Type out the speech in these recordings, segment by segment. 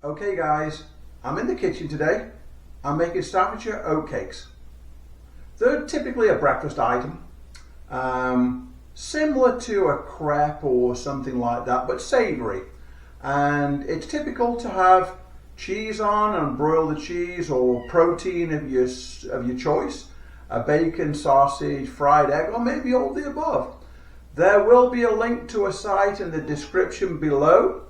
Okay guys, I'm in the kitchen today. I'm making Staffordshire Oatcakes. They're typically a breakfast item, similar to a crepe or something like that, but savory. And it's typical to have cheese on and broil the cheese or protein of your choice, a bacon, sausage, fried egg, or maybe all the above. There will be a link to a site in the description below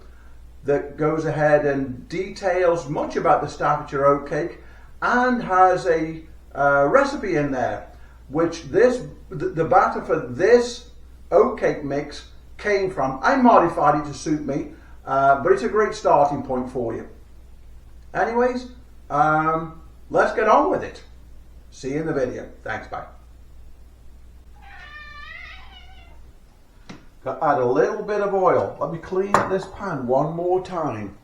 that goes ahead and details much about the Staffordshire Oatcake and has a recipe in there, which the batter for this oatcake mix came from. I modified it to suit me, but it's a great starting point for you. Anyways, let's get on with it. See you in the video. Thanks, bye. Got to add a little bit of oil. Let me clean this pan one more time.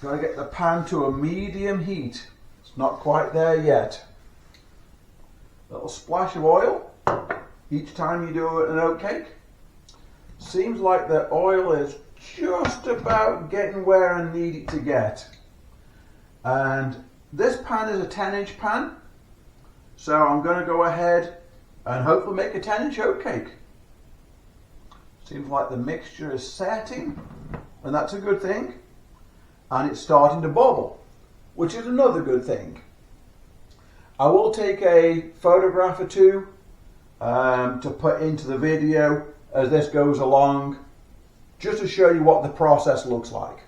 Got to get the pan to a medium heat. It's not quite there yet. Little splash of oil each time you do an oatcake. Seems like the oil is just about getting where I need it to get. And this pan is a 10-inch pan, so I'm going to go ahead and hopefully make a 10-inch oatcake. Seems like the mixture is setting, and that's a good thing. And it's starting to bubble, which is another good thing. I will take a photograph or two to put into the video as this goes along, just to show you what the process looks like.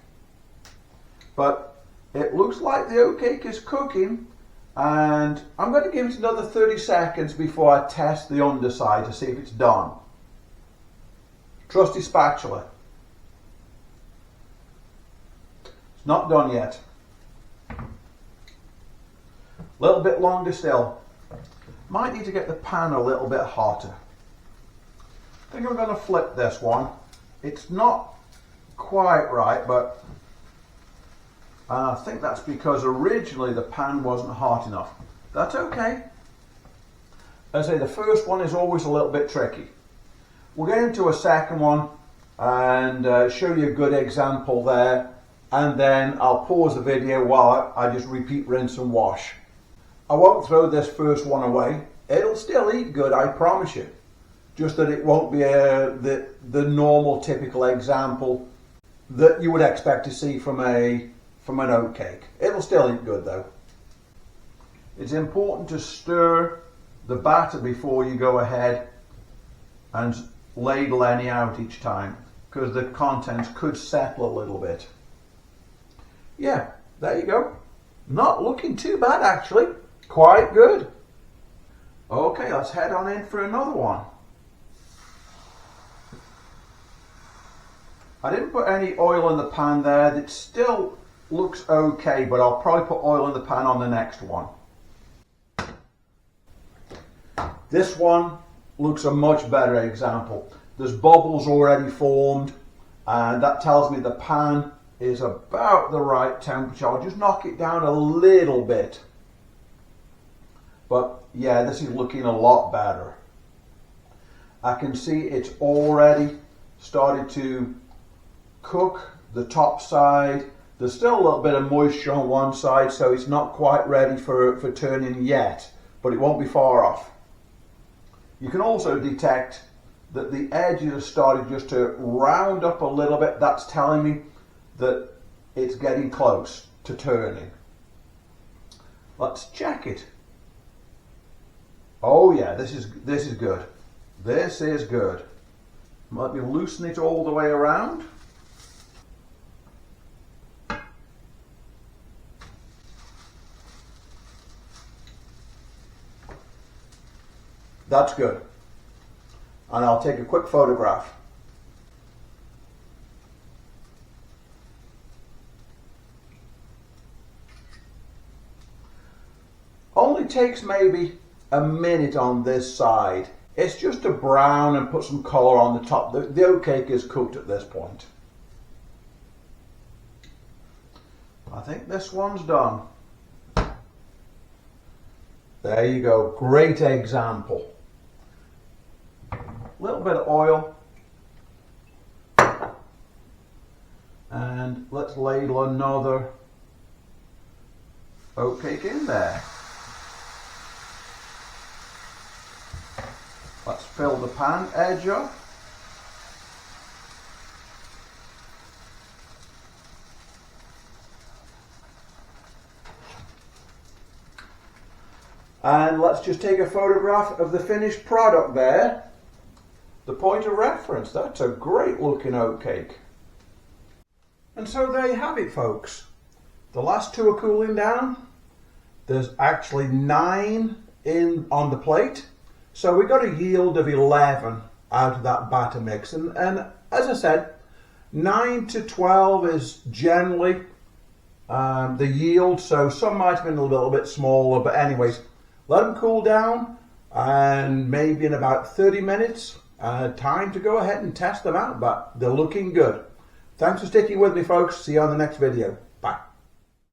But it looks like the oatcake is cooking, and I'm going to give it another 30 seconds before I test the underside to see if it's done. Trusty spatula. It's not done yet. A little bit longer still. Might need to get the pan a little bit hotter. I think I'm going to flip this one. It's not quite right, but I think that's because originally the pan wasn't hot enough. That's okay. As I say, the first one is always a little bit tricky. We'll get into a second one and show you a good example there, and then I'll pause the video while I just repeat, rinse and wash. I won't throw this first one away. It'll still eat good, I promise you. Just that it won't be the normal typical example that you would expect to see from an oatcake. It'll still eat good though. It's important to stir the batter before you go ahead and ladle any out each time, because the contents could settle a little bit. Yeah, there you go. Not looking too bad actually. Quite good. Okay, let's head on in for another one. I didn't put any oil in the pan there. It still looks okay, but I'll probably put oil in the pan on the next one. This one looks a much better example. There's bubbles already formed, and that tells me the pan is about the right temperature. I'll just knock it down a little bit. But yeah, this is looking a lot better. I can see it's already started to cook the top side. There's still a little bit of moisture on one side, so it's not quite ready for turning yet, but it won't be far off. You can also detect that the edges have started just to round up a little bit. That's telling me that it's getting close to turning. Let's check it. Oh yeah, this is good. This is good. Let me loosen it all the way around. That's good. And I'll take a quick photograph. Only takes maybe a minute on this side. It's just to brown and put some colour on the top. The oatcake is cooked at this point. I think this one's done. There you go. Great example. A little bit of oil, and let's let's ladle another oatcake in there. Let's fill the pan edge up. And let's just take a photograph of the finished product there. The point of reference, that's a great looking oatcake. And so there you have it, folks. The last two are cooling down. There's actually 9 on the plate. So we got a yield of 11 out of that batter mix. And as I said, 9 to 12 is generally the yield. So some might have been a little bit smaller, but anyways, let them cool down, and maybe in about 30 minutes, time to go ahead and test them out, but they're looking good. Thanks for sticking with me, folks. See you on the next video. Bye.